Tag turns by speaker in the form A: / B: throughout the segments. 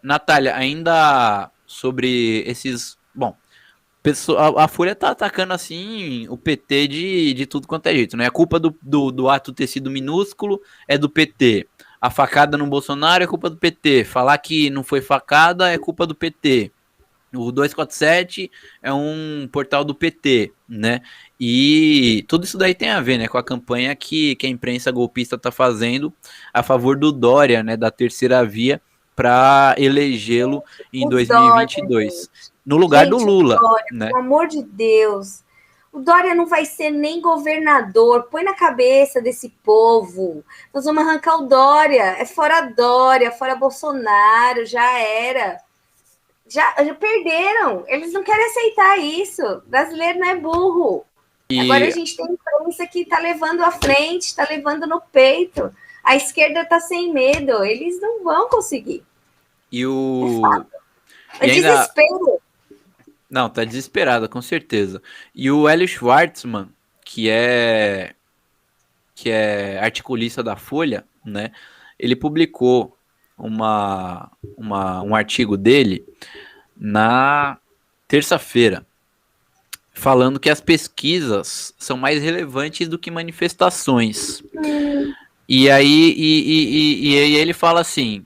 A: Natália, ainda sobre esses. Bom, a Folha tá atacando assim o PT de tudo quanto é jeito, né? A culpa do ato ter sido minúsculo é do PT. A facada no Bolsonaro é culpa do PT. Falar que não foi facada é culpa do PT. O 247 é um portal do PT, né? E tudo isso daí tem a ver, né, com a campanha que a imprensa golpista tá fazendo a favor do Dória, né, da terceira via, para elegê-lo em
B: O Dória,
A: 2022,
B: gente.
A: no lugar do
B: Gente, o
A: Lula,
B: Dória,
A: né?
B: pelo amor de Deus. O Dória não vai ser nem governador. Põe na cabeça desse povo. Nós vamos arrancar o Dória. É fora Dória, fora Bolsonaro, já era. Já perderam. Eles não querem aceitar isso. O brasileiro não é burro. Agora a
A: E,
B: gente tem imprensa que está levando à frente, está levando no peito. A esquerda está sem medo. Eles não vão conseguir.
A: e
B: É
A: o
B: fato. É
A: e ainda
B: desespero.
A: não, tá desesperada, com certeza. E o Hélio Schwartzman, que é articulista da Folha, né? Ele publicou um artigo dele na terça-feira, falando que as pesquisas são mais relevantes do que manifestações. E aí ele fala assim: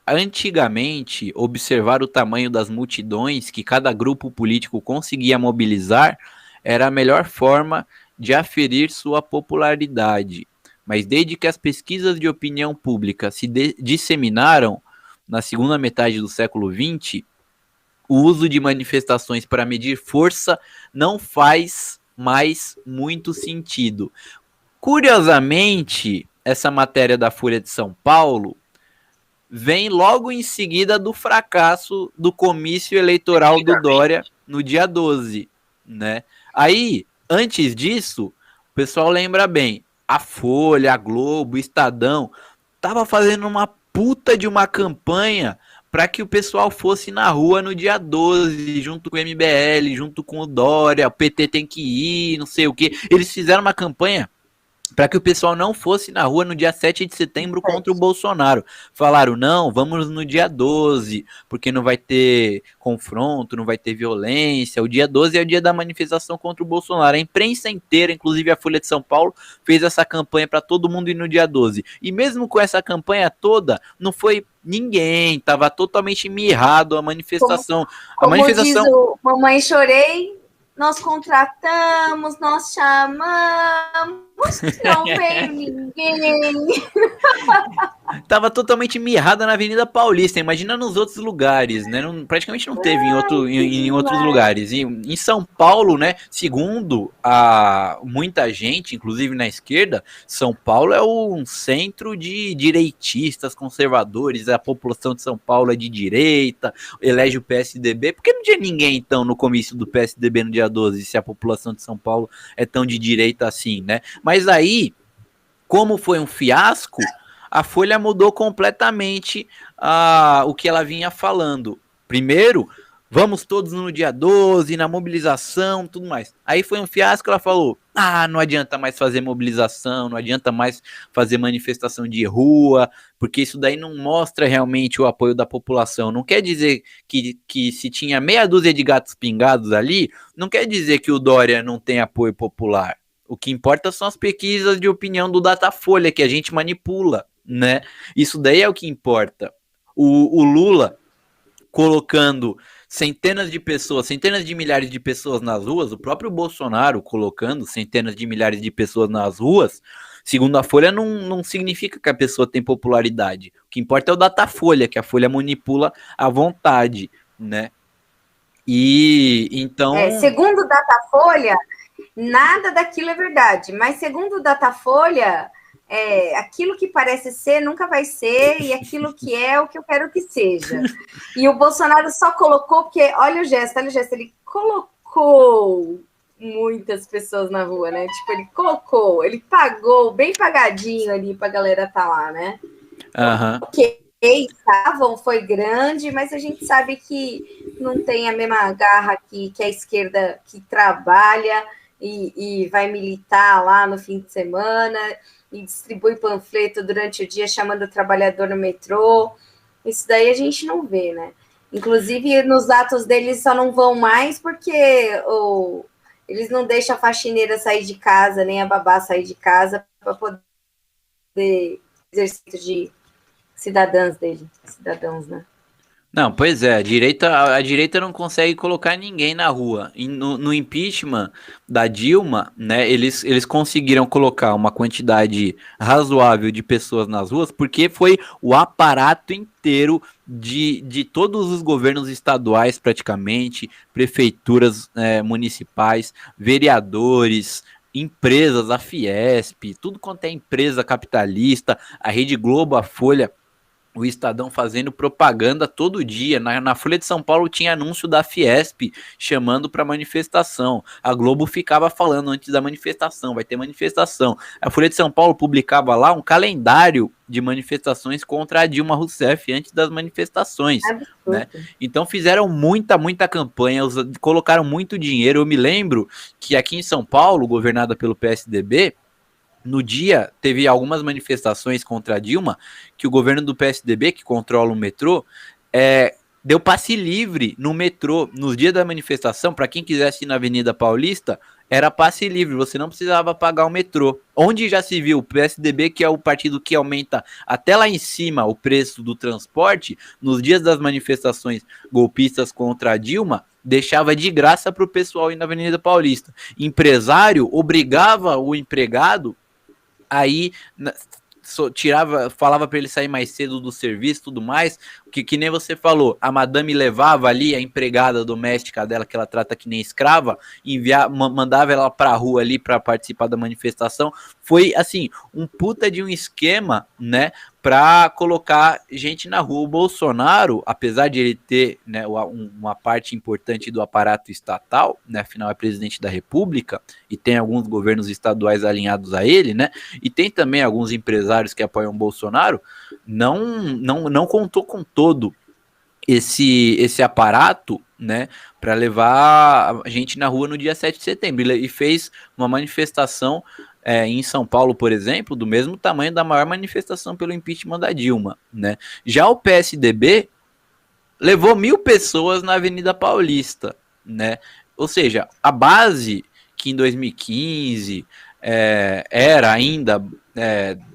A: antigamente, observar o tamanho das multidões que cada grupo político conseguia mobilizar era a melhor forma de aferir sua popularidade. Mas desde que as pesquisas de opinião pública se disseminaram na segunda metade do século XX, o uso de manifestações para medir força não faz mais muito sentido. Curiosamente, essa matéria da Folha de São Paulo vem logo em seguida do fracasso do comício eleitoral do Dória no dia 12, né? Aí, antes disso, o pessoal lembra bem, a Folha, a Globo, o Estadão tava fazendo uma puta de uma campanha para que o pessoal fosse na rua no dia 12, junto com o MBL, junto com o Dória, o PT tem que ir, não sei o que. Eles fizeram uma campanha para que o pessoal não fosse na rua no dia 7 de setembro contra o Bolsonaro. Falaram, não, vamos no dia 12, porque não vai ter confronto, não vai ter violência. O dia 12 é o dia da manifestação contra o Bolsonaro. A imprensa inteira, inclusive a Folha de São Paulo, fez essa campanha para todo mundo ir no dia 12. E mesmo com essa campanha toda, não foi ninguém, estava totalmente mirrado a
B: Como,
A: manifestação. A
B: como diz
A: manifestação
B: o Mamãe Chorei, nós contratamos, nós chamamos, não veio ninguém.
A: tava totalmente mirrada na Avenida Paulista. Imagina nos outros lugares, né? Praticamente não teve em outros lugares. E em São Paulo, né? Segundo muita gente, inclusive na esquerda, São Paulo é um centro de direitistas, conservadores. A população de São Paulo é de direita, elege o PSDB. Por que não tinha ninguém, então, no comício do PSDB no dia 12, se a população de São Paulo é tão de direita assim, né? Mas aí, como foi um fiasco, a Folha mudou completamente o que ela vinha falando. Primeiro, vamos todos no dia 12, na mobilização, tudo mais. Aí foi um fiasco, ela falou, não adianta mais fazer mobilização, não adianta mais fazer manifestação de rua, porque isso daí não mostra realmente o apoio da população. Não quer dizer que se tinha meia dúzia de gatos pingados ali, não quer dizer que o Dória não tem apoio popular. O que importa são as pesquisas de opinião do Datafolha, que a gente manipula, né? Isso daí é o que importa. O Lula colocando centenas de pessoas, centenas de milhares de pessoas nas ruas, o próprio Bolsonaro colocando centenas de milhares de pessoas nas ruas, segundo a Folha, não significa que a pessoa tem popularidade. O que importa é o Datafolha, que a Folha manipula à vontade, né? E então.
B: Segundo o Datafolha, nada daquilo é verdade, mas segundo o Datafolha, aquilo que parece ser nunca vai ser, e aquilo que é o que eu quero que seja. E o Bolsonaro só colocou, porque olha o gesto, ele colocou muitas pessoas na rua, né? Tipo, ele colocou, ele pagou bem pagadinho ali pra galera tá lá, né?
A: Aham.
B: Ok, estavam, foi grande, mas a gente sabe que não tem a mesma garra que a esquerda que trabalha e vai militar lá no fim de semana e distribui panfleto durante o dia chamando o trabalhador no metrô. Isso daí a gente não vê, né? Inclusive, nos atos deles só não vão mais porque eles não deixam a faxineira sair de casa, nem a babá sair de casa para poder exercício de cidadãos, né?
A: Não, pois é, a direita não consegue colocar ninguém na rua. E no impeachment da Dilma, né, eles conseguiram colocar uma quantidade razoável de pessoas nas ruas, porque foi o aparato inteiro de todos os governos estaduais, praticamente, prefeituras municipais, vereadores, empresas, a Fiesp, tudo quanto é empresa capitalista, a Rede Globo, a Folha, o Estadão fazendo propaganda todo dia. Na Folha de São Paulo tinha anúncio da Fiesp chamando para manifestação. A Globo ficava falando antes da manifestação, vai ter manifestação. A Folha de São Paulo publicava lá um calendário de manifestações contra a Dilma Rousseff antes das manifestações, né? Então fizeram muita campanha, colocaram muito dinheiro. Eu me lembro que aqui em São Paulo, governada pelo PSDB, no dia, teve algumas manifestações contra a Dilma, que o governo do PSDB, que controla o metrô, deu passe livre no metrô. Nos dias da manifestação, para quem quisesse ir na Avenida Paulista, era passe livre, você não precisava pagar o metrô. Onde já se viu, o PSDB, que é o partido que aumenta até lá em cima o preço do transporte, nos dias das manifestações golpistas contra a Dilma, deixava de graça para o pessoal ir na Avenida Paulista. Empresário obrigava o empregado aí falava para ele sair mais cedo do serviço, tudo mais, que nem você falou, a madame levava ali a empregada doméstica dela, que ela trata que nem escrava, mandava ela pra rua ali para participar da manifestação. Foi assim, um puta de um esquema, né, para colocar gente na rua. O Bolsonaro, apesar de ele ter, né, uma parte importante do aparato estatal, né, afinal é presidente da República, e tem alguns governos estaduais alinhados a ele, né, e tem também alguns empresários que apoiam o Bolsonaro, não contou com todo esse aparato, né, para levar a gente na rua no dia 7 de setembro, e fez uma manifestação em São Paulo, por exemplo, do mesmo tamanho da maior manifestação pelo impeachment da Dilma, né. Já o PSDB levou 1.000 pessoas na Avenida Paulista, né, ou seja, a base que em 2015 era ainda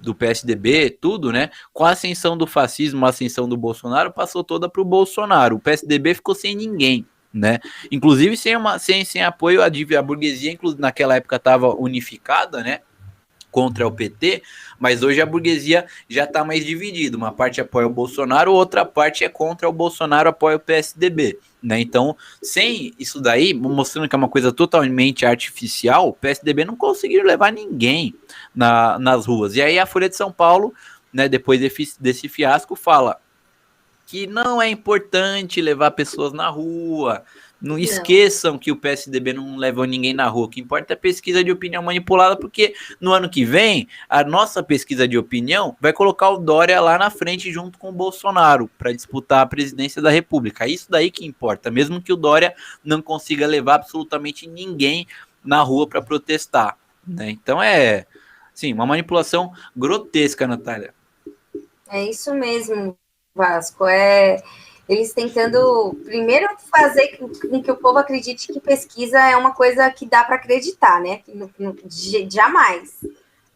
A: do PSDB, tudo, né? Com a ascensão do fascismo, a ascensão do Bolsonaro, passou toda para o Bolsonaro. O PSDB ficou sem ninguém, né? Inclusive sem apoio, a burguesia, inclusive, naquela época estava unificada, né? Contra o PT, mas hoje a burguesia já está mais dividida. Uma parte apoia o Bolsonaro, outra parte é contra o Bolsonaro, apoia o PSDB. Né? Então, sem isso daí, mostrando que é uma coisa totalmente artificial, o PSDB não conseguiu levar ninguém nas ruas. E aí a Folha de São Paulo, né, depois desse fiasco, fala que não é importante levar pessoas na rua. Não esqueçam que o PSDB não levou ninguém na rua. O que importa é a pesquisa de opinião manipulada, porque no ano que vem, a nossa pesquisa de opinião vai colocar o Dória lá na frente junto com o Bolsonaro para disputar a presidência da República. Isso daí que importa, mesmo que o Dória não consiga levar absolutamente ninguém na rua para protestar. Né? Então sim, uma manipulação grotesca, Natália.
B: É isso mesmo, Vasco. Eles tentando, primeiro, fazer com que o povo acredite que pesquisa é uma coisa que dá para acreditar, né? Jamais.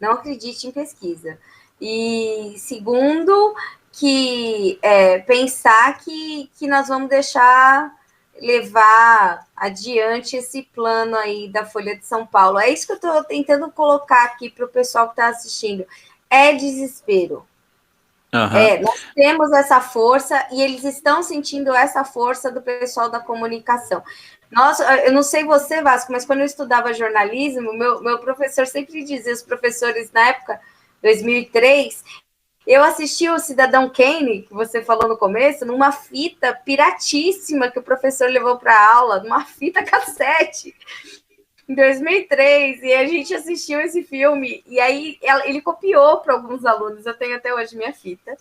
B: Não acredite em pesquisa. E, segundo, que pensar que nós vamos levar adiante esse plano aí da Folha de São Paulo. É isso que eu estou tentando colocar aqui para o pessoal que está assistindo. É desespero.
A: Uhum.
B: Nós temos essa força e eles estão sentindo essa força do pessoal da comunicação. Eu não sei você, Vasco, mas quando eu estudava jornalismo, meu professor sempre dizia, os professores na época, 2003, eu assisti o Cidadão Kane, que você falou no começo, numa fita piratíssima que o professor levou para a aula, numa fita cassete, em 2003, e a gente assistiu esse filme, e aí ele copiou para alguns alunos, eu tenho até hoje minha fita.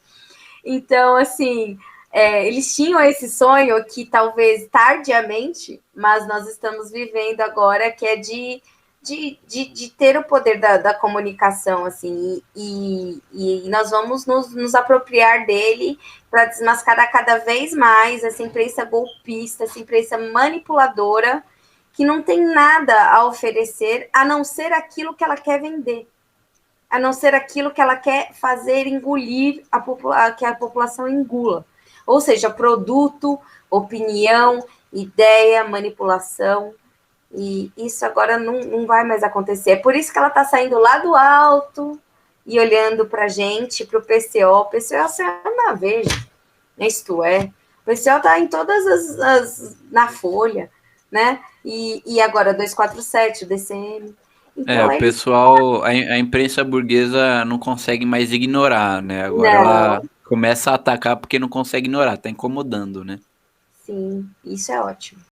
B: Então, assim, eles tinham esse sonho que talvez tardiamente, mas nós estamos vivendo agora, que é de de ter o poder da comunicação, assim, e nós vamos nos apropriar dele para desmascarar cada vez mais essa imprensa golpista, essa imprensa manipuladora, que não tem nada a oferecer, a não ser aquilo que ela quer vender, a não ser aquilo que ela quer fazer engolir, que a população engula. Ou seja, produto, opinião, ideia, manipulação. E isso agora não vai mais acontecer. É por isso que ela está saindo lá do alto e olhando para a gente, para o PCO. O PCO saiu na Veja, isto é. O PCO está em todas na Folha, né? E agora 247, o DCM. Então,
A: O pessoal, a imprensa burguesa não consegue mais ignorar, né? Agora ela começa a atacar porque não consegue ignorar, tá incomodando, né?
B: Sim, isso é ótimo.